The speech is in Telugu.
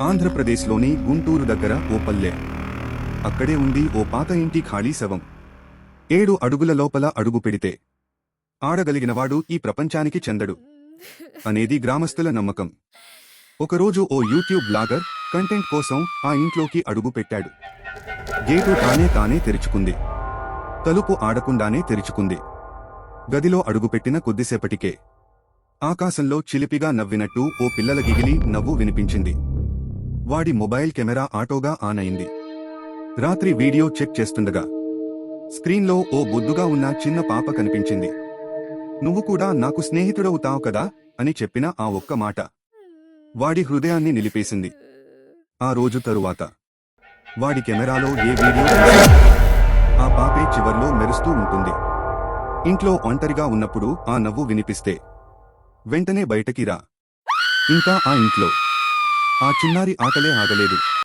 ఆంధ్రప్రదేశ్లోని గుంటూరు దగ్గర ఓ పల్లె. అక్కడే ఉంది ఓ పాత ఇంటి ఖాళీ శవం. 7 అడుగుల లోపల అడుగు పెడితే ఆడగలిగినవాడు ఈ ప్రపంచానికి చెందడు అనేది గ్రామస్తుల నమ్మకం. ఒకరోజు ఓ యూట్యూబ్ బ్లాగర్ కంటెంట్ కోసం ఆ ఇంట్లోకి అడుగు పెట్టాడు. గేటు తానే తెరుచుకుంది. తలుపు ఆడకుండానే తెరుచుకుంది. గదిలో అడుగుపెట్టిన కొద్దిసేపటికే ఆకాశంలో చిలిపిగా నవ్వినట్టు ఓ పిల్లల గిగిలి నవ్వు వినిపించింది. వాడి మొబైల్ కెమెరా ఆటోగా ఆన్ అయింది. రాత్రి వీడియో చెక్ చేస్తుండగా స్క్రీన్లో ఓ బొద్దుగా ఉన్న చిన్న పాప కనిపించింది. నువ్వు కూడా నాకు స్నేహితుడవుతావు కదా అని చెప్పిన ఆ ఒక్క మాట వాడి హృదయాన్ని నిలిపేసింది. ఆ రోజు తరువాత వాడి కెమెరాలో ఏ వీడియో ఆ పాపే చివర్లో మెరుస్తూ ఉంటుంది. ఇంట్లో ఒంటరిగా ఉన్నప్పుడు ఆ నవ్వు వినిపిస్తే వెంటనే బయటకి రా. ఇంకా ఆ ఇంట్లో ఆ చిన్నారి ఆటలే ఆగలేదు.